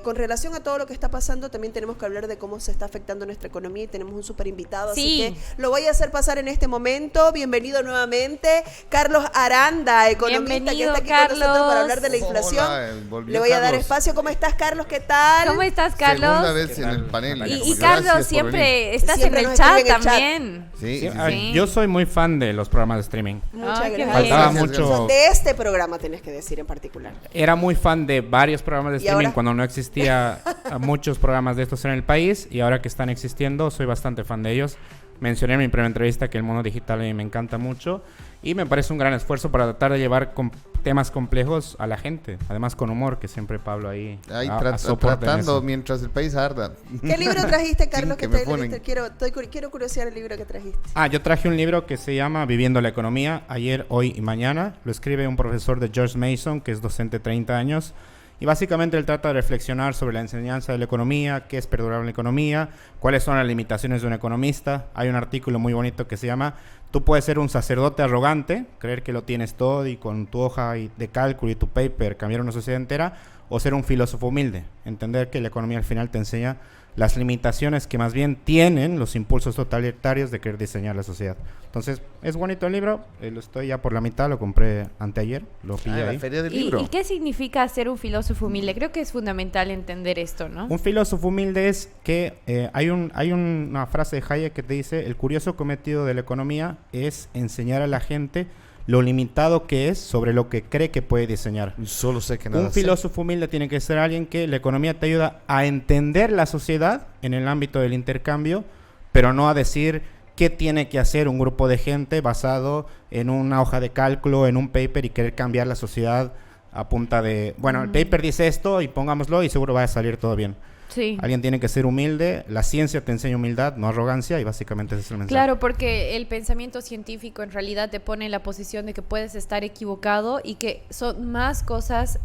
con relación a todo lo que está pasando, también tenemos que hablar de cómo se está afectando nuestra economía y tenemos un súper invitado, Sí. así que lo voy a hacer pasar en este momento. Bienvenido nuevamente, Carlos Aranda, economista, Bienvenido, que está aquí con nosotros Carlos. para hablar de la inflación. Hola, volvió Le voy a dar Carlos. espacio. ¿Cómo estás, Carlos? ¿Qué tal? ¿Cómo estás, Carlos? Segunda vez en el panel. Y Gracias Carlos, por siempre estás Siempre en el nos chat escribe en el chat. también. venir. Sí, sí, Ah, sí. yo soy muy fan de los programas de streaming. Muchas Ay, qué gracias. bien. Faltaba Gracias, mucho. De este programa tenés que decir en particular. Era muy fan de varios programas de ¿Y streaming ahora? cuando no existía muchos programas de estos en el país, y ahora que están existiendo soy bastante fan de ellos. Mencioné en mi primera entrevista que el mundo digital a mí me encanta mucho y me parece un gran esfuerzo para tratar de llevar temas complejos a la gente, además con humor, que siempre Pablo ahí soporta en tratando eso. mientras el país arda. ¿Qué libro trajiste, Carlos? Sin que que me te ponen. leíste? Quiero curiosear el libro que trajiste. Yo traje un libro que se llama Viviendo la Economía, ayer, hoy y mañana. Lo escribe un profesor de George Mason, que es docente de 30 años. Y básicamente él trata de reflexionar sobre la enseñanza de la economía, qué es perdurable la economía, cuáles son las limitaciones de un economista. Hay un artículo muy bonito que se llama "Tú puedes ser un sacerdote arrogante, creer que lo tienes todo y con tu hoja de cálculo y tu paper cambiar una sociedad entera, o ser un filósofo humilde, entender que la economía al final te enseña las limitaciones que más bien tienen los impulsos totalitarios de querer diseñar la sociedad". Entonces, es bonito el libro, lo estoy ya por la mitad, lo compré anteayer, lo pillé La ahí. feria del ¿Y libro. qué significa ser un filósofo humilde? Creo que es fundamental entender esto, ¿no? Un filósofo humilde es que hay una frase de Hayek que te dice: el curioso cometido de la economía es enseñar a la gente lo limitado que es sobre lo que cree que puede diseñar. Solo sé que nada Un sé. filósofo humilde tiene que ser alguien que la economía te ayuda a entender la sociedad en el ámbito del intercambio, pero no a decir qué tiene que hacer un grupo de gente basado en una hoja de cálculo, en un paper, y querer cambiar la sociedad a punta de, bueno, el paper dice esto y pongámoslo y seguro va a salir todo bien. Sí. Alguien tiene que ser humilde, la ciencia te enseña humildad, no arrogancia, y básicamente ese es el mensaje. Claro, porque el pensamiento científico en realidad te pone en la posición de que puedes estar equivocado y que son más cosas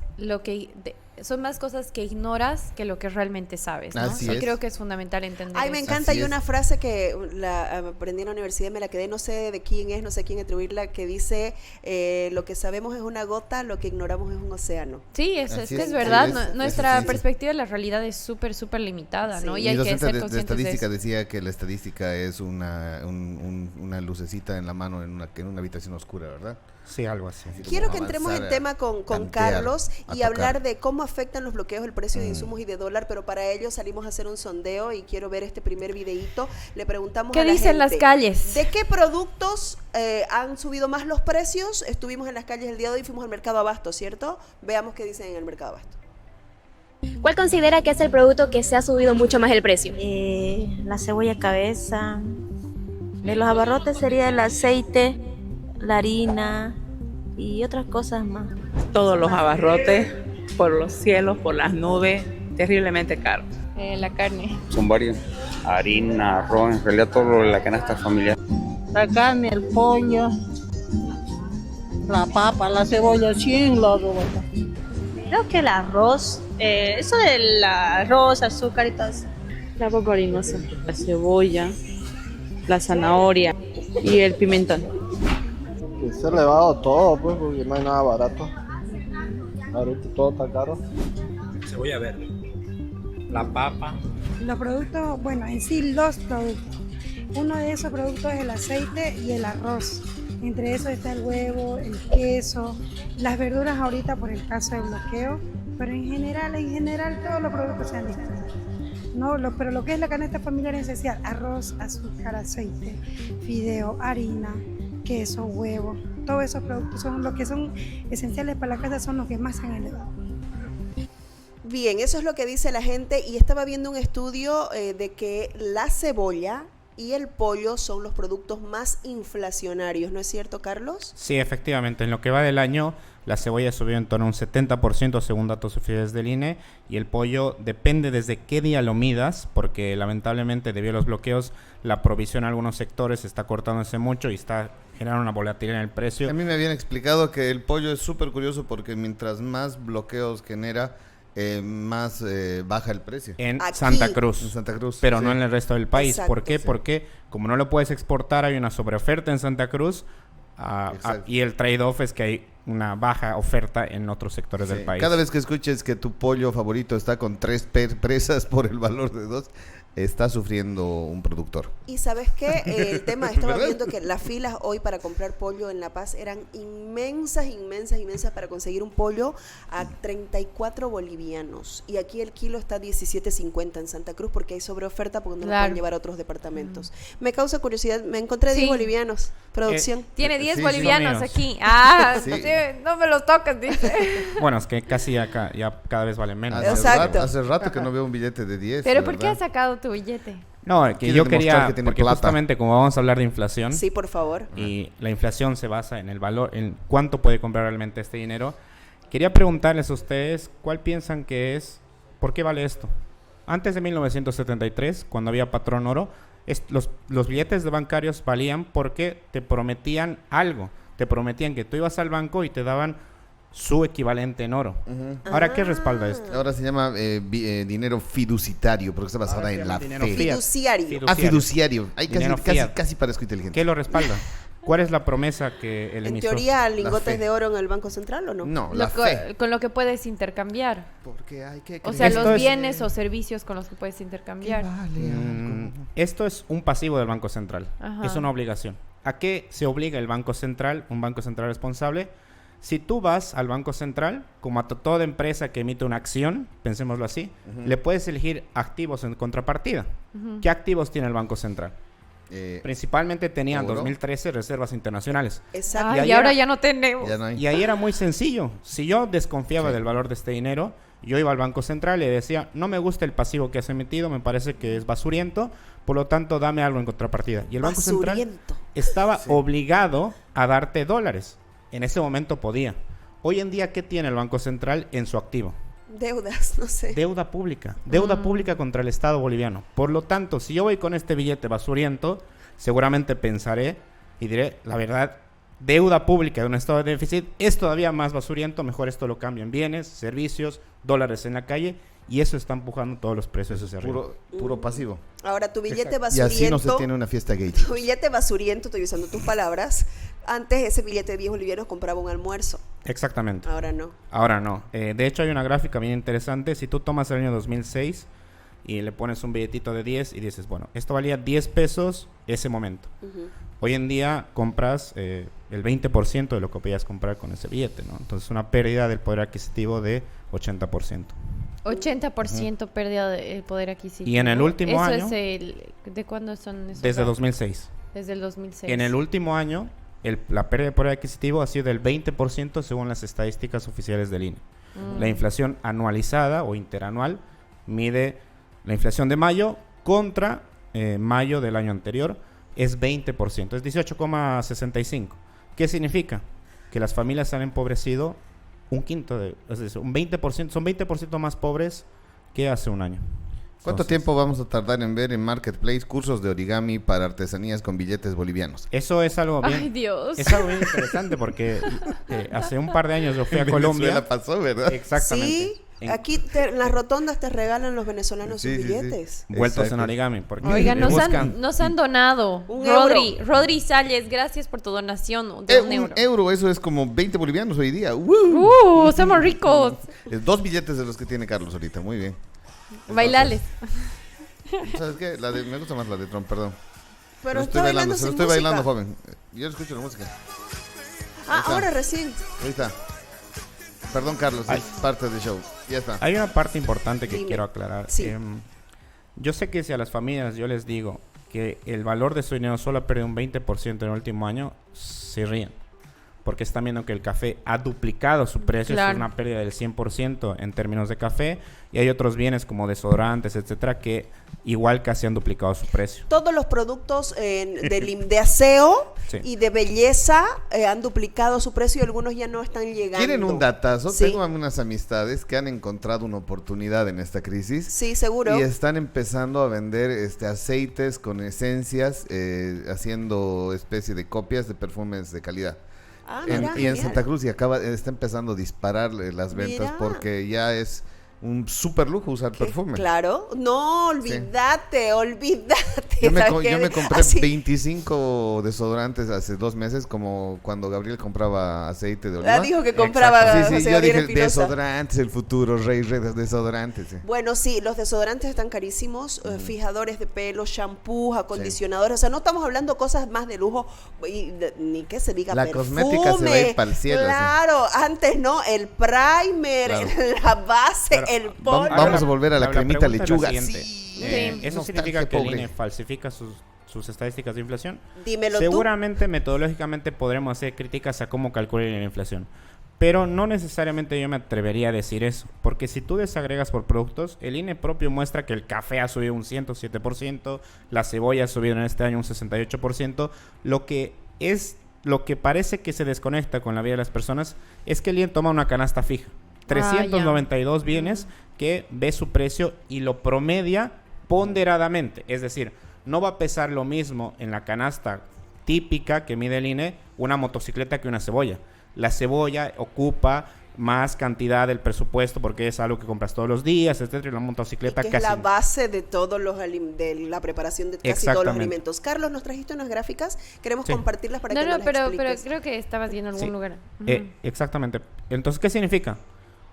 son más cosas que ignoras que lo que realmente sabes, ¿no? Así Y es. creo que es fundamental entender Ay, me eso. encanta. Así Hay es. una frase que la aprendí en la universidad y me la quedé, no sé de quién es, no sé a quién atribuirla, que dice, lo que sabemos es una gota, lo que ignoramos es un océano. Sí, es Así que es, es verdad. sí, es Nuestra ciencia. perspectiva de la realidad es súper limitada, ¿no? Sí. Y hay Mi que docente ser de conscientes de estadística eso. decía que la estadística es una lucecita en la mano en una habitación oscura, ¿verdad? Sí, algo así. Así como Quiero que entremos en avanzar, tema con tantear, Carlos y a hablar tocar. de cómo afectan los bloqueos del precio de insumos y de dólar, pero para ello salimos a hacer un sondeo y quiero ver este primer videíto. Le preguntamos ¿Qué a la dicen gente, las calles? ¿de qué productos han subido más los precios? Estuvimos en las calles el día de hoy, fuimos al mercado Abasto, ¿cierto? Veamos qué dicen en el mercado Abasto. ¿Cuál considera que es el producto que se ha subido mucho más el precio? La cebolla cabeza. De los abarrotes sería el aceite, la harina y otras cosas más. Todos los abarrotes, por los cielos, por las nubes, terriblemente caros. La carne. Son varios. Harina, arroz, en realidad todo lo de la canasta familiar. La carne, el pollo, la papa, la cebolla, 100 la cebolla. Creo que el arroz, eso del arroz, azúcar y todo eso. La papa harinosa, la cebolla, la zanahoria y el pimentón. Que se ha elevado todo, pues, porque no hay nada barato. Ahorita todo está caro. Cebolla verde, la papa. Los productos, bueno, en sí los productos. Uno de esos productos es el aceite y el arroz. Entre esos está el huevo, el queso, las verduras ahorita por el caso del bloqueo, pero en general todos los productos se han disparado. No, pero lo que es la canasta familiar en esencial, arroz, azúcar, aceite, fideo, harina, queso, huevo, todos esos productos son los que son esenciales para la casa, son los que más se han elevado. Bien, eso es lo que dice la gente y estaba viendo un estudio de que la cebolla y el pollo son los productos más inflacionarios, ¿no es cierto, Carlos? Sí, efectivamente. En lo que va del año, la cebolla subió en torno a un 70% según datos oficiales del INE, y el pollo depende desde qué día lo midas, porque lamentablemente debido a los bloqueos la provisión en algunos sectores está cortándose mucho y está generando una volatilidad en el precio. A mí me habían explicado que el pollo es súper curioso porque mientras más bloqueos genera, más baja el precio. En Aquí. Santa Cruz, En Santa Cruz, pero sí. no en el resto del país. Exacto, ¿Por qué? sí. Porque como no lo puedes exportar, hay una sobreoferta en Santa Cruz Exacto. y el trade-off es que hay una baja oferta en otros sectores del país. Cada vez que escuches que tu pollo favorito está con 3 presas por el valor de 2, está sufriendo un productor. Y ¿sabes qué? El tema, estaba ¿Verdad? viendo que las filas hoy para comprar pollo en La Paz eran inmensas para conseguir un pollo a 34 bolivianos. Y aquí el kilo está 17.50 en Santa Cruz porque hay sobreoferta porque no lo pueden llevar a otros departamentos. Me causa curiosidad, me encontré 10 bolivianos, producción. Tiene 10 sí, bolivianos sí. aquí. Ah, Sí. sí, no me los toques, dice. Bueno, es que casi ya cada vez vale menos. Hace rato que no veo un billete de 10. Pero la ¿por qué verdad. has sacado tu billete? No, que Quiere yo demostrar quería, que tiene porque plata. justamente como vamos a hablar de inflación, Sí, por favor. y la inflación se basa en el valor, en cuánto puede comprar realmente este dinero, quería preguntarles a ustedes cuál piensan que es, por qué vale esto. Antes de 1973, cuando había patrón oro, los billetes de bancarios valían porque te prometían algo. Te prometían que tú ibas al banco y te daban su equivalente en oro. Ahora, ¿qué respalda esto? Ahora se llama dinero fiduciario, porque está basada en la fe. Fiduciario. Fiduciario. Ay, Dinero fiat. casi parezco inteligente. ¿Qué lo respalda? ¿Cuál es la promesa que el En emisor? teoría, fe. lingotes de oro en el Banco Central, ¿o no? No, la fe. Con lo que puedes intercambiar. Porque hay que O sea, Esto los es- bienes o servicios con los que puedes intercambiar. Esto es un pasivo del Banco Central. Ajá. Es una obligación. ¿A qué se obliga el Banco Central, un Banco Central responsable? Si tú vas al Banco Central, como a toda empresa que emite una acción, pensémoslo así, le puedes elegir activos en contrapartida. ¿Qué activos tiene el Banco Central? Principalmente tenía en oro. 2013 reservas internacionales. Exacto. Ay, ahí y ahora era- ya no tenemos. Ya no hay. Y ahí era muy sencillo. Si yo desconfiaba del valor de este dinero, yo iba al Banco Central y le decía, no me gusta el pasivo que has emitido, me parece que es basuriento, por lo tanto dame algo en contrapartida. Y el Banco Central Basuriento. estaba obligado a darte dólares. En ese momento podía. Hoy en día, ¿qué tiene el Banco Central en su activo? Deudas, no sé. Deuda pública. Deuda pública contra el Estado boliviano. Por lo tanto, si yo voy con este billete basuriento, seguramente pensaré y diré, la verdad, deuda pública de un estado de déficit es todavía más basuriento, mejor esto lo cambio en bienes, servicios, dólares en la calle, y eso está empujando todos los precios hacia arriba. Puro pasivo. Ahora, tu billete Y basuriento. así no se tiene una fiesta gay. Tu billete basuriento, estoy usando tus palabras. Antes ese billete de 10 bolivianos compraba un almuerzo. Exactamente. Ahora no. Ahora no. De hecho, hay una gráfica bien interesante. Si tú tomas el año 2006 y le pones un billetito de 10 y dices, bueno, esto valía 10 pesos ese momento. Hoy en día compras el 20% de lo que podías comprar con ese billete, ¿no? Entonces, una pérdida del poder adquisitivo de 80%. 80% pérdida de poder adquisitivo. Y en el último año- ¿De cuándo son esos Desde datos? 2006. Desde el 2006. En el último año, la pérdida de poder adquisitivo ha sido del 20% según las estadísticas oficiales del INE. La inflación anualizada o interanual mide la inflación de mayo contra mayo del año anterior, es 20%, es 18,65. ¿Qué significa? Que las familias han empobrecido un quinto, es decir, un 20%, son 20% más pobres que hace un año. ¿Cuánto Entonces, tiempo vamos a tardar en ver en Marketplace cursos de origami para artesanías con billetes bolivianos? Eso es algo bien, Ay, Dios. es algo bien interesante porque hace un par de años yo fui a Colombia. Venezuela pasó, ¿verdad? Exactamente. Sí, aquí en las rotondas te regalan los venezolanos Sí, sus sí, sí. billetes. Vueltos Exacto. en origami. Porque Oigan, buscan- nos han donado. Un Rodri Salles, gracias por tu donación de un euro. euro, eso es como 20 bolivianos hoy día. ¡Woo! Somos ricos. 2 billetes de los que tiene Carlos ahorita, muy bien. Bailales. ¿Sabes qué? Me gusta más la de Trump, perdón. Pero Se está bailando se lo sin estoy bailando, música. joven. Yo escucho la música. Ah, está. ahora recién. Ahí está. Perdón, Carlos, Ay. es parte del show. Ya está. Hay una parte importante que Dime. quiero aclarar. Sí. Yo sé que si a las familias yo les digo que el valor de su dinero solo ha perdido un 20% en el último año, se ríen. Porque están viendo que el café ha duplicado su precio, Claro. es una pérdida del 100% en términos de café, y hay otros bienes como desodorantes, etcétera, que igual casi han duplicado su precio. Todos los productos de aseo Sí. y de belleza han duplicado su precio y algunos ya no están llegando. ¿Quieren un datazo? Sí. Tengo unas amistades que han encontrado una oportunidad en esta crisis. Sí, seguro. Y están empezando a vender aceites con esencias, haciendo especie de copias de perfumes de calidad. Ah, Y en genial. Santa Cruz está empezando a disparar las ventas Mira. porque ya es un super lujo usar perfume. Claro, no, olvídate. Yo me ¿Sabes? compré Así. 25 desodorantes hace 2 meses, como cuando Gabriel compraba aceite de oliva. Dijo que compraba Sí, José yo Gabriel dije Espinosa. desodorantes, el futuro rey de desodorantes. Sí. Bueno, sí, los desodorantes están carísimos, fijadores de pelo, shampoos, acondicionadores, o sea, no estamos hablando cosas más de lujo, ni que se diga La perfume. cosmética se va a ir para el cielo. Claro, antes no, el primer, Claro. la base, el polvo. Vamos a volver a la cremita pregunta es la lechuga. siguiente. Sí. ¿Eso Nostalgia significa que el pobre. INE falsifica sus estadísticas de inflación? Dímelo Seguramente, metodológicamente, podremos hacer críticas a cómo calculan la inflación. Pero no necesariamente yo me atrevería a decir eso. Porque si tú desagregas por productos, el INE propio muestra que el café ha subido un 107%, la cebolla ha subido en este año un 68%. Lo que parece que se desconecta con la vida de las personas es que el INE toma una canasta fija. 392 bienes que ve su precio y lo promedia ponderadamente. Es decir, no va a pesar lo mismo en la canasta típica que mide el INE una motocicleta que una cebolla. La cebolla ocupa más cantidad del presupuesto porque es algo que compras todos los días, etcétera, y la motocicleta que casi es la base de todos de la preparación de casi todos los Exactamente. alimentos. Carlos, nos trajiste unas gráficas, queremos Sí. compartirlas para que No, nos las pero expliques. creo que estabas viendo algún Sí. lugar. Exactamente. Entonces, ¿qué significa?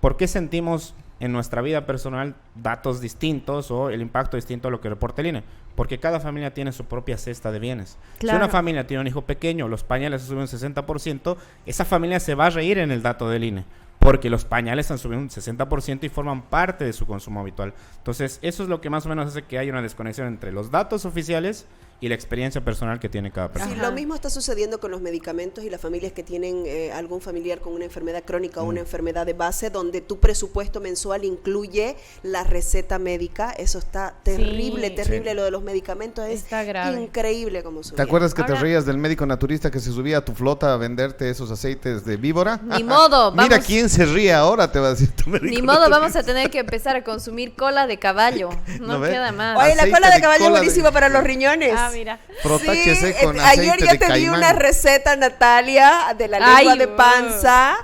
¿Por qué sentimos en nuestra vida personal datos distintos o el impacto distinto a lo que reporta el INE? Porque cada familia tiene su propia cesta de bienes. Claro. Si una familia tiene un hijo pequeño, los pañales suben un 60%, esa familia se va a reír en el dato del INE. Porque los pañales han subido un 60% y forman parte de su consumo habitual. Entonces, eso es lo que más o menos hace que haya una desconexión entre los datos oficiales y la experiencia personal que tiene cada persona. Sí, lo mismo está sucediendo con los medicamentos y las familias que tienen algún familiar con una enfermedad crónica o una enfermedad de base, donde tu presupuesto mensual incluye la receta médica. Eso está terrible, Sí. terrible. Sí. Lo de los medicamentos es Está grave. increíble como sube. ¿Te acuerdas que Ahora- te reías del médico naturista que se subía a tu flota a venderte esos aceites de víbora? Ni modo, Mira vamos. quién se ríe ahora, te va a decir tu médico. Ni modo, naturista. vamos a tener que empezar a consumir cola de caballo. No ¿No ves? queda más. Oye, la Aceite cola de de caballo es cola de- buenísima para los riñones. Ah, mira. Protáchese con ayer aceite ya de te di caimán. una receta, Natalia, de la lengua Ay, de panza,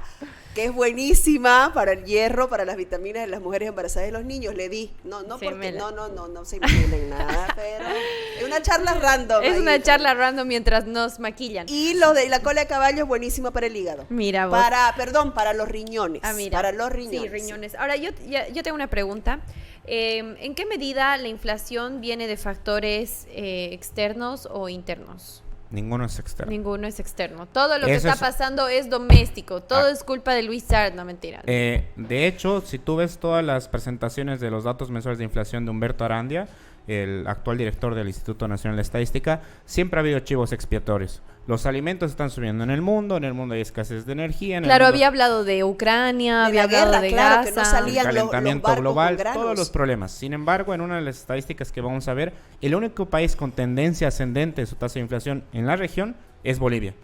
que es buenísima para el hierro, para las vitaminas de las mujeres embarazadas y los niños. Le di, no Se porque mela. no se imaginen nada, pero es una charla random. Es ahí. una charla random mientras nos maquillan. Y lo de la cola de caballo es buenísima para el hígado. Mira vos. Para los riñones. Ah, mira. Para los riñones. Sí, riñones. Ahora, yo tengo una pregunta. ¿En qué medida la inflación viene de factores externos o internos? Ninguno es externo. Ninguno es externo. Todo lo que Eso está es- pasando es doméstico. Todo es culpa de Luis Sard. No, mentira. De hecho, si tú ves todas las presentaciones de los datos mensuales de inflación de Humberto Arandia, el actual director del Instituto Nacional de Estadística, siempre ha habido chivos expiatorios. Los alimentos están subiendo en el mundo hay escasez de energía. En el Claro, mundo- había hablado de Ucrania, De había la hablado guerra, de claro, que no Gaza. salían el los calentamiento barcos global, con granos. todos los problemas. Sin embargo, en una de las estadísticas que vamos a ver, el único país con tendencia ascendente de su tasa de inflación en la región es Bolivia.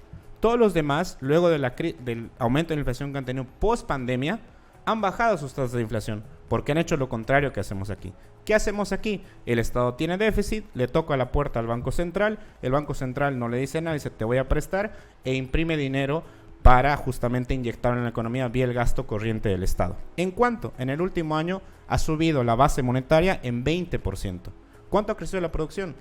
Todos los demás, luego de del aumento de la inflación que han tenido post pandemia, han bajado sus tasas de inflación, porque han hecho lo contrario que hacemos aquí. ¿Qué hacemos aquí? El Estado tiene déficit, le toca la puerta al Banco Central, el Banco Central no le dice nada, dice te voy a prestar e imprime dinero para justamente inyectar en la economía vía el gasto corriente del Estado. ¿En cuánto? En el último año ha subido la base monetaria en 20%. ¿Cuánto ha crecido la producción?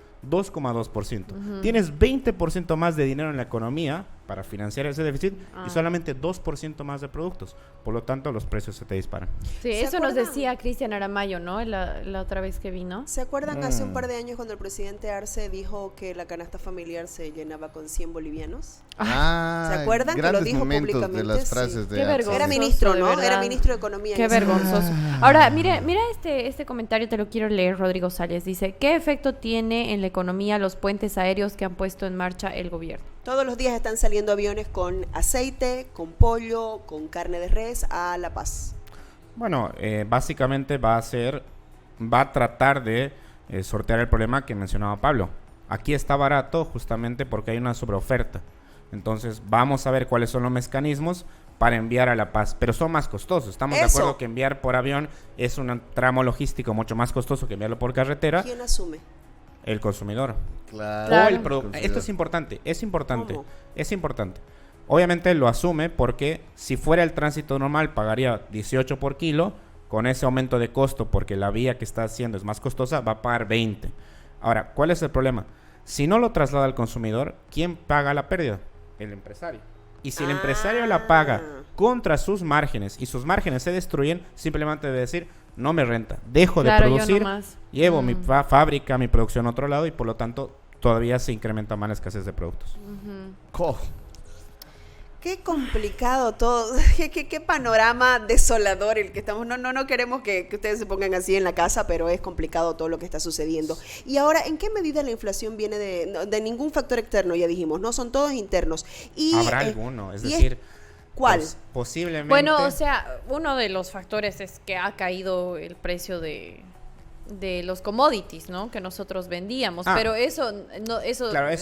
2,2%. Tienes 20% más de dinero en la economía para financiar ese déficit y solamente 2% más de productos. Por lo tanto, los precios se te disparan. Sí, ¿Se eso nos acuerdan? decía Cristian Aramayo, ¿no? La otra vez que vino. ¿Se acuerdan hace un par de años cuando el presidente Arce dijo que la canasta familiar se llenaba con 100 bolivianos? Ah, ¿Se acuerdan que lo grandes dijo momentos públicamente? de las Sí. frases de Qué Arce. vergüenza. Era Vergonzoso, ministro, de ¿no? verdad. Era ministro de Economía. Qué en ese vergonzoso. Ahora, mira este comentario, te lo quiero leer, Rodrigo Salles. Dice, ¿qué efecto tiene en la economía los puentes aéreos que han puesto en marcha el gobierno? Todos los días están saliendo aviones con aceite, con pollo, con carne de res a La Paz. Bueno, básicamente va a tratar de sortear el problema que mencionaba Pablo. Aquí está barato justamente porque hay una sobreoferta. Entonces vamos a ver cuáles son los mecanismos para enviar a La Paz, pero son más costosos. Estamos de Eso. acuerdo que enviar por avión es un tramo logístico mucho más costoso que enviarlo por carretera. ¿Quién asume? El consumidor. Claro. O el esto es importante, ¿Cómo? es importante. Obviamente lo asume porque si fuera el tránsito normal pagaría 18 por kilo, con ese aumento de costo, porque la vía que está haciendo es más costosa, va a pagar 20. Ahora, ¿cuál es el problema? Si no lo traslada al consumidor, ¿quién paga la pérdida? El empresario. Y si el empresario la paga contra sus márgenes y sus márgenes se destruyen, simplemente debe decir, no me renta, dejo de producir, llevo mi fábrica, mi producción a otro lado y por lo tanto todavía se incrementa más la escasez de productos. Qué complicado todo, qué panorama desolador el que estamos. No queremos que ustedes se pongan así en la casa, pero es complicado todo lo que está sucediendo. Y ahora, ¿en qué medida la inflación viene de ningún factor externo? Ya dijimos, no, son todos internos. Y, habrá alguno, es decir... ¿Cuál? Pues, posiblemente... Bueno, o sea, uno de los factores es que ha caído el precio de los commodities, ¿no? Que nosotros vendíamos, pero eso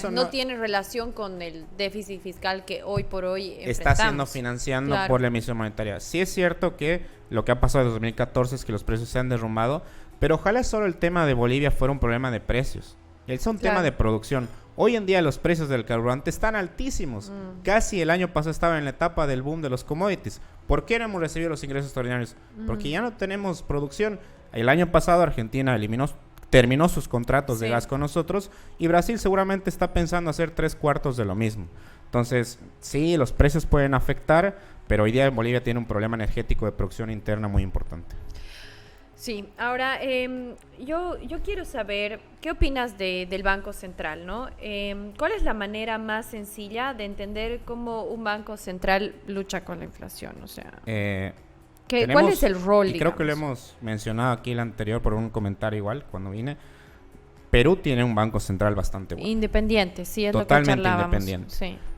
no tiene relación con el déficit fiscal que hoy por hoy está siendo financiando por la emisión monetaria. Sí es cierto que lo que ha pasado en 2014 es que los precios se han derrumbado, pero ojalá solo el tema de Bolivia fuera un problema de precios. Es un tema de producción. Hoy en día los precios del carburante están altísimos. Casi el año pasado estaba en la etapa del boom de los commodities. ¿Por qué no hemos recibido los ingresos extraordinarios? Porque ya no tenemos producción. El año pasado Argentina terminó sus contratos de gas con nosotros y Brasil seguramente está pensando hacer 3/4 de lo mismo. Entonces, sí, los precios pueden afectar, pero hoy día Bolivia tiene un problema energético de producción interna muy importante. Sí, ahora yo quiero saber, ¿qué opinas del Banco Central, ¿no? ¿Cuál es la manera más sencilla de entender cómo un Banco Central lucha con la inflación? O sea, ¿cuál es el rol, y creo que lo hemos mencionado aquí el anterior por un comentario igual, cuando vine. Perú tiene un Banco Central bastante bueno. Independiente, sí, es totalmente lo que charlábamos. Independiente.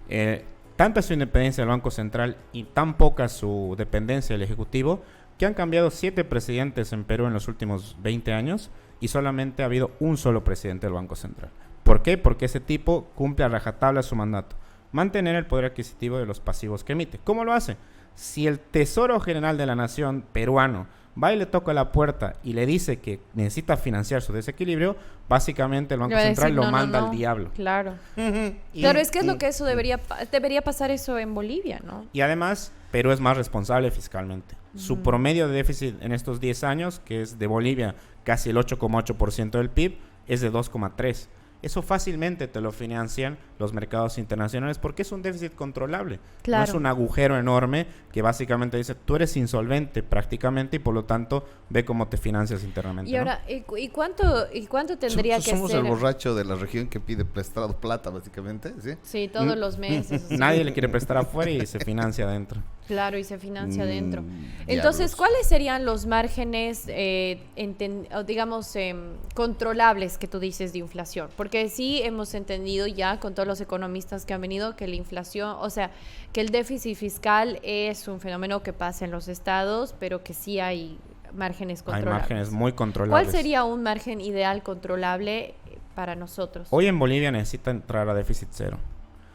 Sí. Tanta su independencia del Banco Central y tan poca su dependencia del Ejecutivo, que han cambiado 7 presidentes en Perú en los últimos 20 años y solamente ha habido un solo presidente del Banco Central. ¿Por qué? Porque ese tipo cumple a rajatabla su mandato. Mantener el poder adquisitivo de los pasivos que emite. ¿Cómo lo hace? Si el Tesoro General de la Nación peruano va y le toca la puerta y le dice que necesita financiar su desequilibrio, básicamente el Banco Central lo manda al diablo. Claro. Claro, es que es lo que eso debería pasar eso en Bolivia, ¿no? Y además, Perú es más responsable fiscalmente. Su promedio de déficit en estos 10 años, que es de Bolivia casi el 8,8% del PIB, es de 2,3%. Eso fácilmente te lo financian los mercados internacionales porque es un déficit controlable. Claro. No es un agujero enorme que básicamente dice, tú eres insolvente prácticamente y por lo tanto ve cómo te financias internamente. Y ahora, ¿no? ¿y cuánto tendría que ser? Somos el borracho de la región que pide prestado plata, básicamente, ¿sí? Sí, todos los meses. Nadie le quiere prestar afuera y se financia adentro. Claro, y se financia adentro. Entonces, ¿cuáles serían los márgenes, digamos, controlables que tú dices de inflación? Porque sí hemos entendido ya con todos los economistas que han venido que la inflación, o sea, que el déficit fiscal es un fenómeno que pasa en los estados, pero que sí hay márgenes controlables. Hay márgenes muy controlables. ¿Cuál sería un margen ideal controlable para nosotros? Hoy en Bolivia necesita entrar a déficit cero.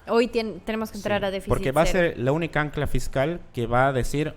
Hoy tenemos que entrar a déficit porque va cero. A ser la única ancla fiscal que va a decir,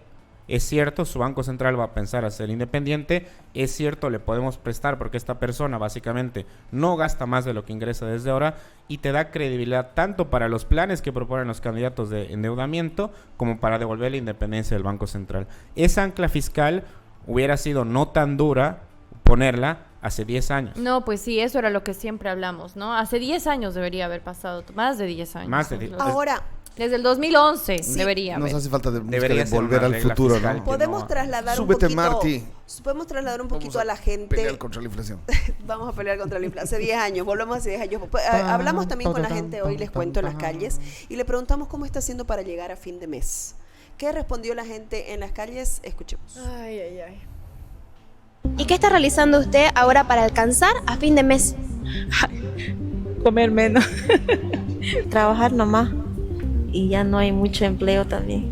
es cierto, su Banco Central va a pensar a ser independiente, es cierto, le podemos prestar porque esta persona básicamente no gasta más de lo que ingresa desde ahora y te da credibilidad tanto para los planes que proponen los candidatos de endeudamiento como para devolver la independencia del Banco Central. Esa ancla fiscal hubiera sido no tan dura ponerla hace 10 años. No, pues sí, eso era lo que siempre hablamos, ¿no? Hace 10 años debería haber pasado, más de 10 años. Más de 10. Ahora, desde el 2011 debería haber. Nos hace falta debería volver al futuro, ¿no? Podemos trasladar Súbete, un poquito, Marty. Podemos trasladar un poquito a la gente. Pelear contra la inflación. Vamos a pelear contra la inflación. Hace 10 años, volvemos hace 10 años. Hablamos también con la gente hoy, les cuento, en las calles, y le preguntamos cómo está haciendo para llegar a fin de mes. ¿Qué respondió la gente en las calles? Escuchemos. Ay. ¿Y qué está realizando usted ahora para alcanzar a fin de mes? Comer menos. Trabajar nomás y ya no hay mucho empleo también.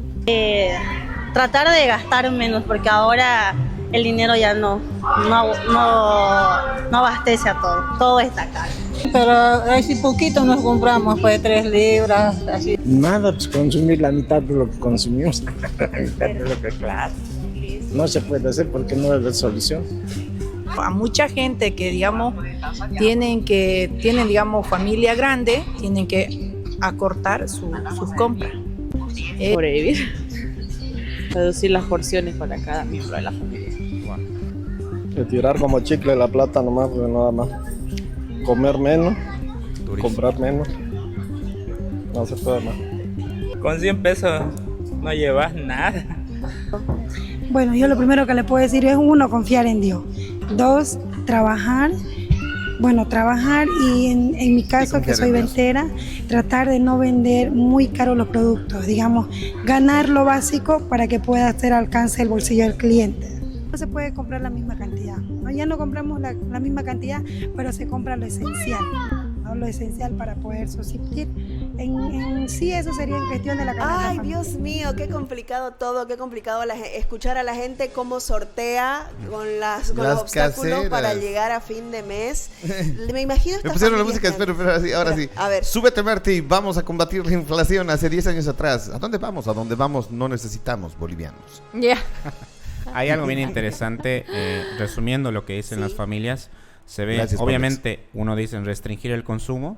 Tratar de gastar menos porque ahora el dinero ya no abastece a todo está caro. Pero así poquito nos compramos, pues 3 libras, así. Nada, pues consumir la mitad de lo que consumimos. Claro. No se puede hacer porque no es la solución. A mucha gente que, digamos, tienen, digamos, familia grande, tienen que acortar sus compras. Sobrevivir. Reducir las porciones para cada miembro de la familia. De tirar como chicle la plata nomás, pues nada más. Comer menos, comprar menos. No se puede más. Con 100 pesos no llevas nada. Bueno, yo lo primero que le puedo decir es, 1, confiar en Dios. 2, trabajar. Bueno, trabajar y en mi caso, que soy ventera, tratar de no vender muy caro los productos. Digamos, ganar lo básico para que pueda hacer alcance el bolsillo del cliente. No se puede comprar la misma cantidad, ¿no? Ya no compramos la misma cantidad, pero se compra lo esencial, ¿no? Lo esencial para poder subsistir. En sí, eso sería en cuestión de la canasta. Ay, Dios mío, qué complicado todo, qué complicado escuchar a la gente cómo sortea con los obstáculos caseras para llegar a fin de mes. Me imagino Me pusieron la música, espero, ahora sí. A ver. Súbete, Marty, vamos a combatir la inflación hace 10 años atrás. ¿A dónde vamos? A dónde vamos no necesitamos bolivianos. Ya. Hay algo bien interesante, resumiendo lo que dicen las familias, se ve, Gracias, obviamente, uno dice restringir el consumo.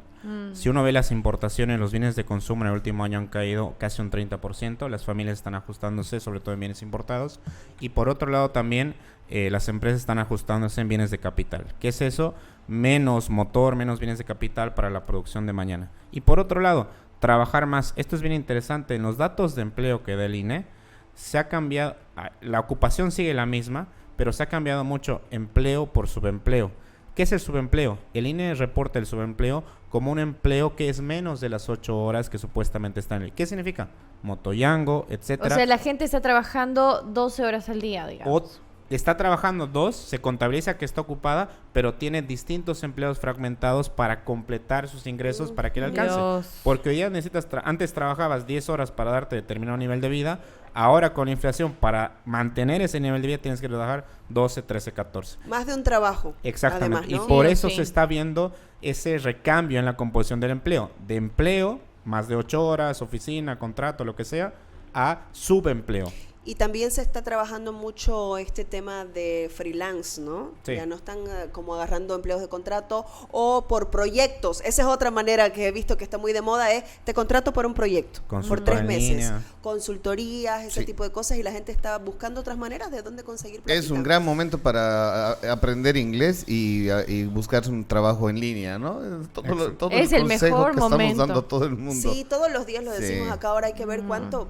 Si uno ve las importaciones, los bienes de consumo en el último año han caído casi un 30%, las familias están ajustándose, sobre todo en bienes importados, y por otro lado también las empresas están ajustándose en bienes de capital. ¿Qué es eso? Menos motor, menos bienes de capital para la producción de mañana. Y por otro lado, trabajar más. Esto es bien interesante, en los datos de empleo que da el INE, se ha cambiado, la ocupación sigue la misma, pero se ha cambiado mucho empleo por subempleo. ¿Qué es el subempleo? El INE reporta el subempleo como un empleo que es menos de las 8 horas que supuestamente está en el... ¿Qué significa? Motoyango, etcétera. O sea, la gente está trabajando 12 horas al día, digamos. O está trabajando 2, se contabiliza que está ocupada, pero tiene distintos empleos fragmentados para completar sus ingresos para que le alcance. Dios. Porque hoy ya necesitas, antes trabajabas 10 horas para darte determinado nivel de vida, ahora con la inflación, para mantener ese nivel de vida tienes que trabajar 12, 13, 14. Más de un trabajo. Exactamente. Además, ¿no? Y por eso Sí. se está viendo ese recambio en la composición del empleo. De empleo, más de 8 horas, oficina, contrato, lo que sea, a subempleo. Y también se está trabajando mucho este tema de freelance, ¿no? Sí. Ya no están como agarrando empleos de contrato o por proyectos. Esa es otra manera que he visto que está muy de moda, es te contrato por un proyecto, por Consulta 3 en meses. línea. Consultorías, ese Sí. tipo de cosas, y la gente está buscando otras maneras de dónde conseguir platita. Es un gran momento para aprender inglés y buscar un trabajo en línea, ¿no? Todo Es el consejo mejor que estamos momento. dando a todo el mundo. Sí, todos los días lo Sí. decimos acá, ahora hay que ver cuánto...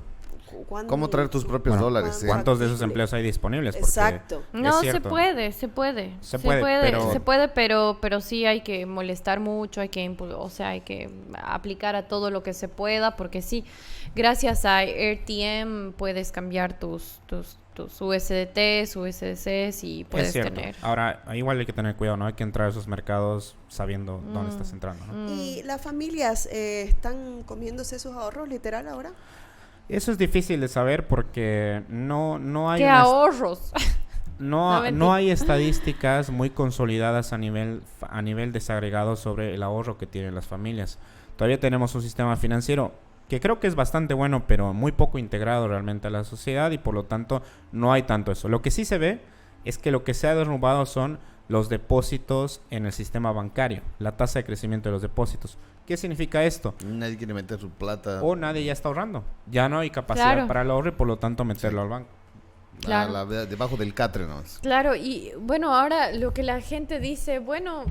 ¿Cómo traer tus propios dólares? Sí. ¿Cuántos de esos empleos hay disponibles? Porque Exacto. es No, cierto. se puede, pero sí hay que molestar mucho, hay que aplicar a todo lo que se pueda, porque sí, gracias a RTM puedes cambiar tus USDTs, USDCs y Es puedes cierto. tener. Ahora, igual hay que tener cuidado, ¿no? Hay que entrar a esos mercados sabiendo dónde estás entrando, ¿no? ¿Y las familias están comiéndose sus ahorros literal ahora? Eso es difícil de saber porque no hay ¿Qué ahorros? no hay estadísticas muy consolidadas a nivel desagregado sobre el ahorro que tienen las familias. Todavía tenemos un sistema financiero que creo que es bastante bueno, pero muy poco integrado realmente a la sociedad, y por lo tanto no hay tanto eso. Lo que sí se ve es que lo que se ha derrumbado son los depósitos en el sistema bancario, la tasa de crecimiento de los depósitos. ¿Qué significa esto? Nadie quiere meter su plata. O nadie ya está ahorrando. Ya no hay capacidad Claro. para el ahorro y por lo tanto meterlo al banco. Claro. Debajo del catre, ¿no? Claro, y bueno, ahora lo que la gente dice, bueno,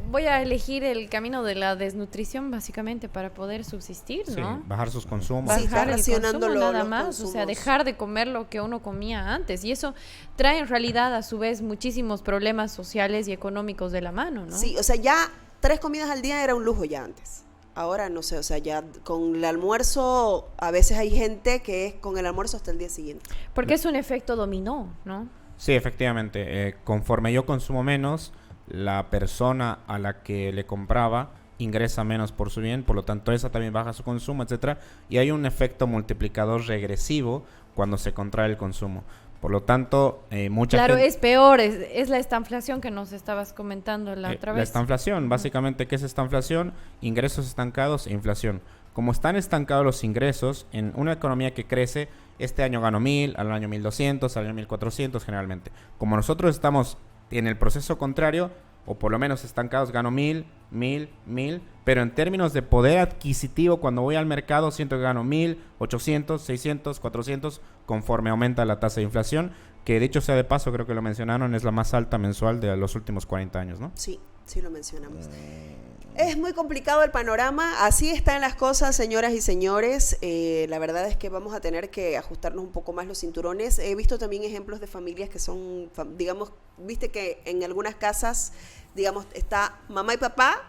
voy a elegir el camino de la desnutrición básicamente para poder subsistir, Sí, ¿no? bajar sus consumos. Sí, está Bajar el racionando consumo nada los más, o consumos. sea, dejar de comer lo que uno comía antes, y eso trae en realidad a su vez muchísimos problemas sociales y económicos de la mano, ¿no? Sí, o sea, ya 3 comidas al día era un lujo ya antes. Ahora no sé, o sea, ya con el almuerzo, a veces hay gente que es con el almuerzo hasta el día siguiente. Porque es un efecto dominó, ¿no? Sí, efectivamente. Conforme yo consumo menos, la persona a la que le compraba ingresa menos por su bien, por lo tanto esa también baja su consumo, etcétera, y hay un efecto multiplicador regresivo cuando se contrae el consumo. Por lo tanto, mucha Claro, gente... es peor, es la estanflación que nos estabas comentando la otra La vez. estanflación, básicamente, ¿qué es estanflación? Ingresos estancados e inflación. Como están estancados los ingresos en una economía que crece, este año gano 1.000, al año 1.200, al año 1.400 generalmente. Como nosotros estamos en el proceso contrario, o por lo menos estancados, gano 1,000, pero en términos de poder adquisitivo, cuando voy al mercado siento que gano 1,000, 800, 600, 400, conforme aumenta la tasa de inflación, que dicho sea de paso, creo que lo mencionaron, es la más alta mensual de los últimos 40 años, ¿no? Sí, sí lo mencionamos. Es muy complicado el panorama, así están las cosas, señoras y señores. La verdad es que vamos a tener que ajustarnos un poco más los cinturones. He visto también ejemplos de familias que son, digamos, viste que en algunas casas, digamos, está mamá y papá,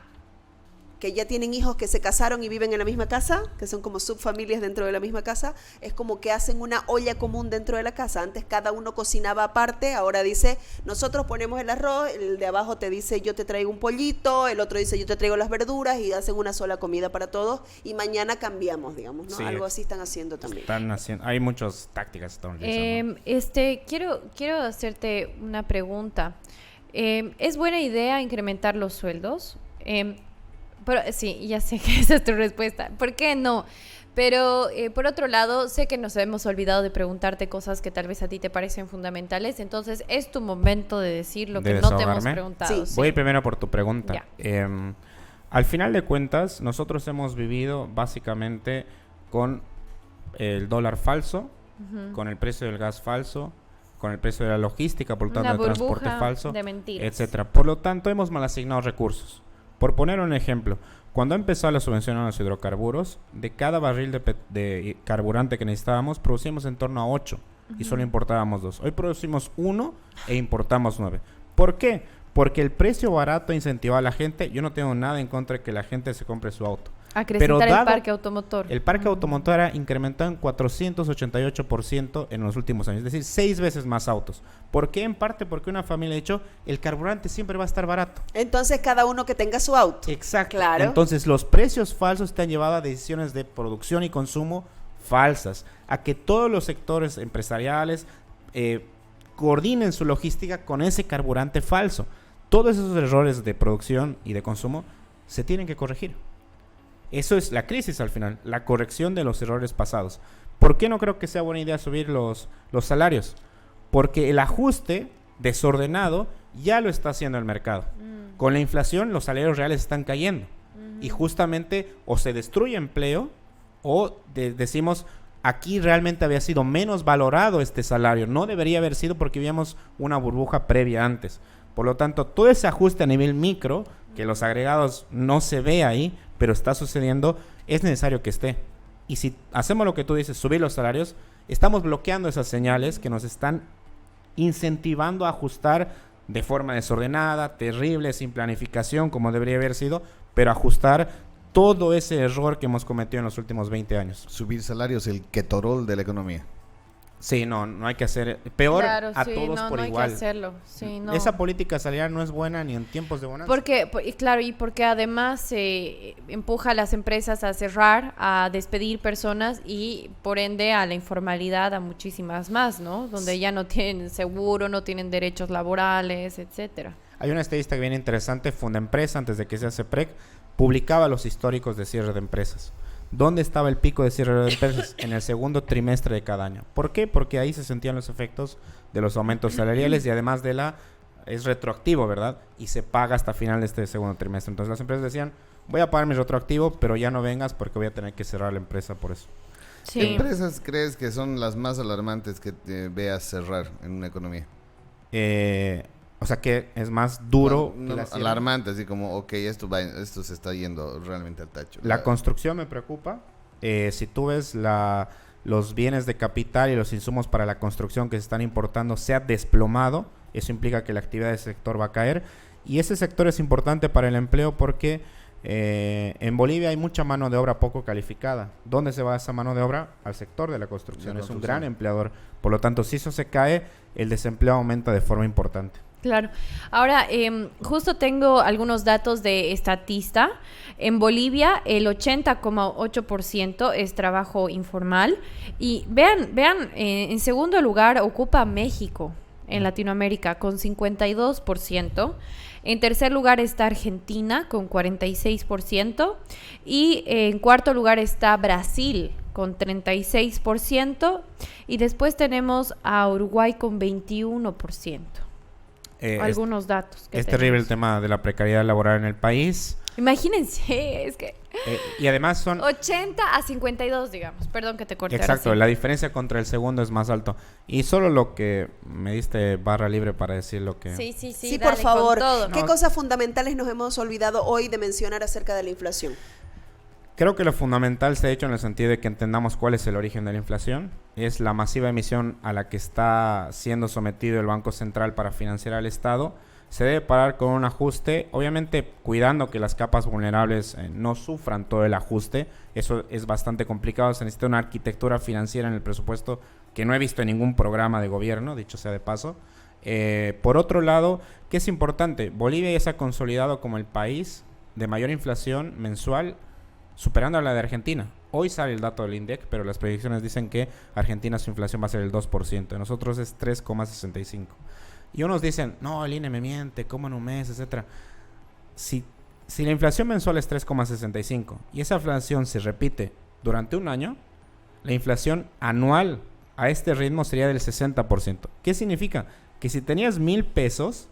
que ya tienen hijos que se casaron y viven en la misma casa, que son como subfamilias dentro de la misma casa. Es como que hacen una olla común dentro de la casa. Antes cada uno cocinaba aparte, ahora dice, nosotros ponemos el arroz, el de abajo te dice, yo te traigo un pollito, el otro dice, yo te traigo las verduras, y hacen una sola comida para todos, y mañana cambiamos, digamos, ¿no? Sí, algo así están haciendo también. Hay muchas tácticas que están utilizando. Quiero hacerte una pregunta. ¿Es buena idea incrementar los sueldos? Pero, sí, ya sé que esa es tu respuesta. ¿Por qué no? Pero, por otro lado, sé que nos hemos olvidado de preguntarte cosas que tal vez a ti te parecen fundamentales. Entonces, es tu momento de decir lo que no te hemos preguntado. Sí. Voy primero por tu pregunta. Al final de cuentas, nosotros hemos vivido básicamente con el dólar falso, con el precio del gas falso, con el precio de la logística, por lo tanto, el transporte falso, etcétera. Por lo tanto, hemos mal asignado recursos. Por poner un ejemplo, cuando empezó la subvención a los hidrocarburos, de cada barril de carburante que necesitábamos, producimos en torno a 8 y solo importábamos 2. Hoy producimos 1 e importamos 9. ¿Por qué? Porque el precio barato incentiva a la gente. Yo no tengo nada en contra de que la gente se compre su auto. Acrecentar el parque automotor. El parque automotor ha incrementado en 488% en los últimos años. Es decir, 6 veces más autos. ¿Por qué? En parte porque una familia ha dicho, el carburante siempre va a estar barato. Entonces, cada uno que tenga su auto. Exacto. Claro. Entonces, los precios falsos te han llevado a decisiones de producción y consumo falsas. A que todos los sectores empresariales coordinen su logística con ese carburante falso. Todos esos errores de producción y de consumo se tienen que corregir. Eso es la crisis al final, la corrección de los errores pasados. ¿Por qué no creo que sea buena idea subir los salarios? Porque el ajuste desordenado ya lo está haciendo el mercado. Con la inflación los salarios reales están cayendo. Y justamente o se destruye empleo o decimos, aquí realmente había sido menos valorado este salario. No debería haber sido porque habíamos una burbuja previa antes. Por lo tanto, todo ese ajuste a nivel micro, que los agregados no se ve ahí, pero está sucediendo, es necesario que esté. Y si hacemos lo que tú dices, subir los salarios, estamos bloqueando esas señales que nos están incentivando a ajustar de forma desordenada, terrible, sin planificación, como debería haber sido, pero ajustar todo ese error que hemos cometido en los últimos 20 años. Subir salarios, el ketorol de la economía. Sí, no hay que hacer peor a todos por igual. No hay que hacerlo. Sí, no. Esa política salarial no es buena ni en tiempos de bonanza. Porque además empuja a las empresas a cerrar, a despedir personas y por ende a la informalidad a muchísimas más, ¿no? Donde ya no tienen seguro, no tienen derechos laborales, etcétera. Hay una estadística bien interesante. Fundempresa, antes de que se hace PREC, publicaba los históricos de cierre de empresas. ¿Dónde estaba el pico de cierre de empresas? En el segundo trimestre de cada año. ¿Por qué? Porque ahí se sentían los efectos de los aumentos salariales y además es retroactivo, ¿verdad? Y se paga hasta final de este segundo trimestre. Entonces las empresas decían, voy a pagar mi retroactivo, pero ya no vengas porque voy a tener que cerrar la empresa por eso. Sí. ¿Qué empresas crees que son las más alarmantes que te veas cerrar en una economía? O sea, que es más duro. Alarmante, así como, ok, esto se está yendo realmente al tacho. La construcción me preocupa. Si tú ves los bienes de capital y los insumos para la construcción que se están importando se ha desplomado, eso implica que la actividad del sector va a caer. Y ese sector es importante para el empleo porque en Bolivia hay mucha mano de obra poco calificada. ¿Dónde se va esa mano de obra? Al sector de la construcción. Es un gran empleador. Por lo tanto, si eso se cae, el desempleo aumenta de forma importante. Claro. Ahora, justo tengo algunos datos de Statista. En Bolivia, el 80,8% es trabajo informal. Y vean, en segundo lugar ocupa México en Latinoamérica con 52%. En tercer lugar está Argentina con 46%. Y en cuarto lugar está Brasil con 36%. Y después tenemos a Uruguay con 21%. algunos datos. Es terrible el tema de la precariedad laboral en el país. Imagínense, es que... y además son... 80 a 52, digamos. Perdón que te corté. Exacto, la diferencia contra el segundo es más alto. Y solo lo que me diste barra libre para decir lo que... Sí, por favor. ¿Qué cosas fundamentales nos hemos olvidado hoy de mencionar acerca de la inflación? Creo que lo fundamental se ha hecho en el sentido de que entendamos cuál es el origen de la inflación. Es la masiva emisión a la que está siendo sometido el Banco Central para financiar al Estado. Se debe parar con un ajuste, obviamente cuidando que las capas vulnerables no sufran todo el ajuste. Eso es bastante complicado. Se necesita una arquitectura financiera en el presupuesto que no he visto en ningún programa de gobierno, dicho sea de paso. Por otro lado, ¿qué es importante? Bolivia ya se ha consolidado como el país de mayor inflación mensual, superando a la de Argentina. Hoy sale el dato del INDEC, pero las predicciones dicen que Argentina su inflación va a ser el 2%. De nosotros es 3,65%. Y unos dicen, no, el INE me miente, ¿cómo en un mes, etcétera? Si la inflación mensual es 3,65 y esa inflación se repite durante un año, la inflación anual a este ritmo sería del 60%. ¿Qué significa? Que si tenías 1,000 pesos,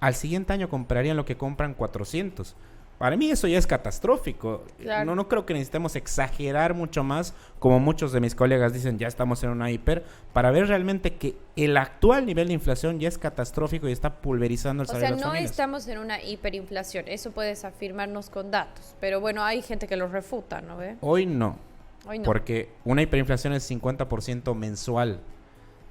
al siguiente año comprarían lo que compran 400. Para mí eso ya es catastrófico. Claro. No creo que necesitemos exagerar mucho más, como muchos de mis colegas dicen, ya estamos en una hiper, para ver realmente que el actual nivel de inflación ya es catastrófico y está pulverizando el salario de las familias. O sea, no estamos en una hiperinflación, eso puedes afirmarnos con datos, pero bueno, hay gente que lo refuta, ¿no ve? Hoy no, porque una hiperinflación es 50% mensual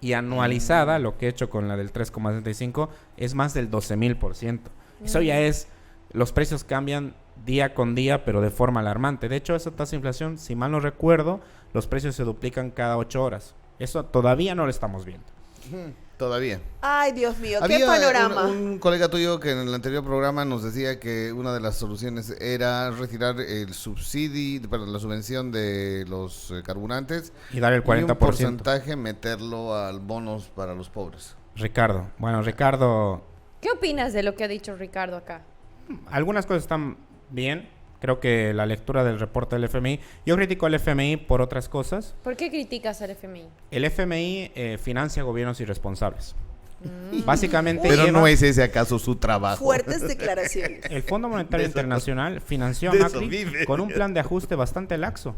y anualizada, lo que he hecho con la del 3,65, es más del 12,000%. Eso ya es... Los precios cambian día con día, pero de forma alarmante. De hecho, esa tasa de inflación, si mal no recuerdo, los precios se duplican cada 8 horas. Eso todavía no lo estamos viendo. Todavía. Ay, Dios mío, qué panorama. Un colega tuyo que en el anterior programa nos decía que una de las soluciones era retirar el subsidio, la subvención de los carburantes y dar el 40%. Y un porcentaje meterlo al bonos para los pobres. Ricardo. Bueno, Ricardo... ¿Qué opinas de lo que ha dicho Ricardo acá? Algunas cosas están bien. Creo que la lectura del reporte del FMI... Yo critico al FMI por otras cosas. ¿Por qué criticas al FMI? El FMI financia gobiernos irresponsables. Básicamente... Pero no es ese acaso su trabajo. Fuertes declaraciones. El Fondo Monetario Internacional financió a Macri con un plan de ajuste bastante laxo.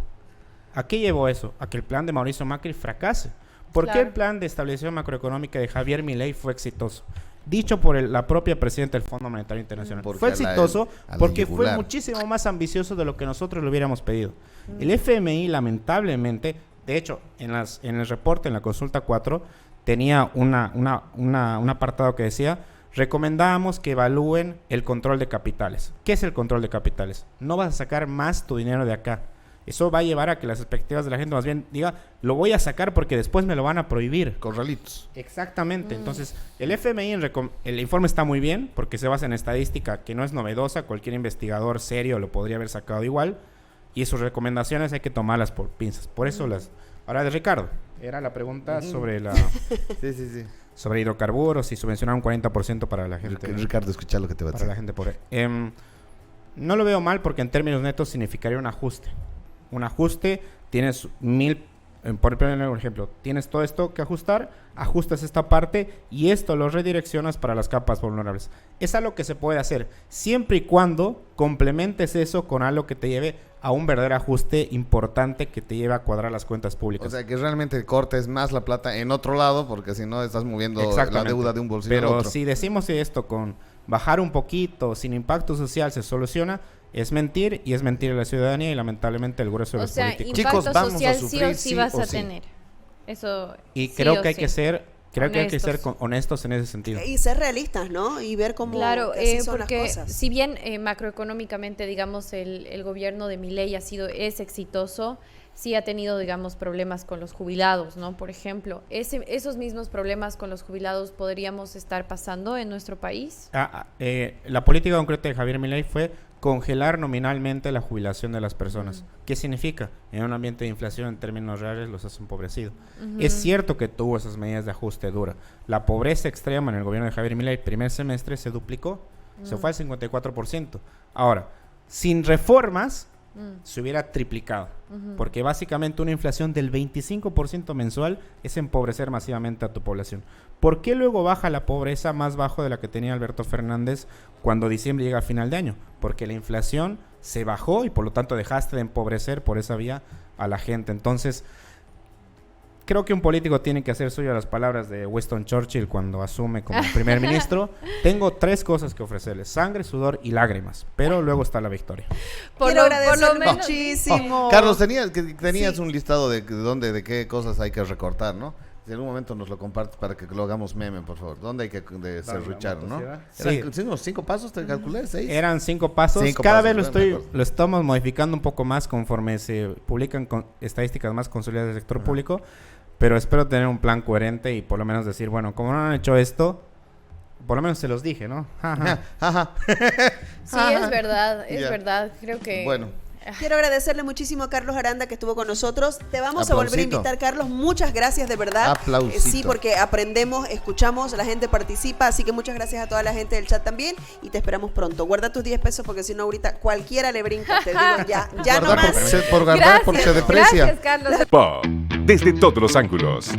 ¿A qué llevó eso? A que el plan de Mauricio Macri fracase. ¿Por qué el plan de estabilización macroeconómica de Javier Milei fue exitoso? Dicho por la propia presidenta del Fondo Monetario Internacional. Fue exitoso porque fue muchísimo más ambicioso de lo que nosotros le hubiéramos pedido. El FMI, lamentablemente, de hecho, en el reporte, en la consulta 4, tenía un apartado que decía: recomendábamos que evalúen el control de capitales. ¿Qué es el control de capitales? No vas a sacar más tu dinero de acá. Eso va a llevar a que las expectativas de la gente más bien diga, lo voy a sacar porque después me lo van a prohibir. Corralitos. Exactamente. Entonces, el FMI, el informe está muy bien porque se basa en estadística que no es novedosa. Cualquier investigador serio lo podría haber sacado igual. Y sus recomendaciones hay que tomarlas por pinzas. Por eso las... Ahora, de Ricardo, era la pregunta sobre la... sí. Sobre hidrocarburos y subvencionar un 40% para la gente... Ricardo, escucha lo que te va a decir. Para la gente pobre. No lo veo mal porque en términos netos significaría un ajuste. Un ajuste, tienes 1,000, por ejemplo, tienes todo esto que ajustar, ajustas esta parte y esto lo redireccionas para las capas vulnerables. Es algo que se puede hacer, siempre y cuando complementes eso con algo que te lleve a un verdadero ajuste importante que te lleve a cuadrar las cuentas públicas. O sea, que realmente cortes más la plata en otro lado, porque si no estás moviendo la deuda de un bolsillo al otro. Pero si decimos esto con bajar un poquito, sin impacto social, se soluciona... Es mentir, y es mentir a la ciudadanía y lamentablemente el grueso de los políticos. Chicos, vamos social a sufrir, sí vas a tener. Eso y creo que hay que ser honestos en ese sentido. Y ser realistas, ¿no? Y ver cómo son las cosas. Si bien macroeconómicamente, digamos, el gobierno de Milei es exitoso, sí ha tenido, digamos, problemas con los jubilados, ¿no? Por ejemplo, esos mismos problemas con los jubilados podríamos estar pasando en nuestro país. La política concreta de Javier Milei fue congelar nominalmente la jubilación de las personas. ¿Qué significa? En un ambiente de inflación en términos reales los has empobrecido. Es cierto que tuvo esas medidas de ajuste dura. La pobreza extrema en el gobierno de Javier Milei el primer semestre se duplicó, se fue al 54%. Ahora, sin reformas, se hubiera triplicado. Porque básicamente una inflación del 25% mensual es empobrecer masivamente a tu población. ¿Por qué luego baja la pobreza más bajo de la que tenía Alberto Fernández cuando diciembre llega a final de año? Porque la inflación se bajó y por lo tanto dejaste de empobrecer por esa vía a la gente. Entonces, creo que un político tiene que hacer suyo las palabras de Winston Churchill cuando asume como primer ministro. Tengo 3 cosas que ofrecerles: sangre, sudor y lágrimas. Pero luego está la victoria. Quiero agradecerle muchísimo. Carlos, tenías un listado de qué cosas hay que recortar, ¿no? Si en algún momento nos lo compartes para que lo hagamos meme, por favor. ¿Dónde hay que serruchar, no? Sí. ¿Unos 5 pasos te calculé? 6. Eran 5 pasos. Cada vez lo estamos modificando un poco más conforme se publican estadísticas más consolidadas del sector público. Pero espero tener un plan coherente y por lo menos decir, bueno, como no han hecho esto, por lo menos se los dije, ¿no? Sí, es verdad. Creo que... Bueno. Quiero agradecerle muchísimo a Carlos Aranda que estuvo con nosotros. Te vamos a volver a invitar, Carlos. Muchas gracias, de verdad. Sí, porque aprendemos, escuchamos, la gente participa. Así que muchas gracias a toda la gente del chat también. Y te esperamos pronto. Guarda tus 10 pesos porque si no ahorita cualquiera le brinca. Te digo ya no más. Por guardar porque se deprecia. Gracias, Carlos. Pop, desde todos los ángulos.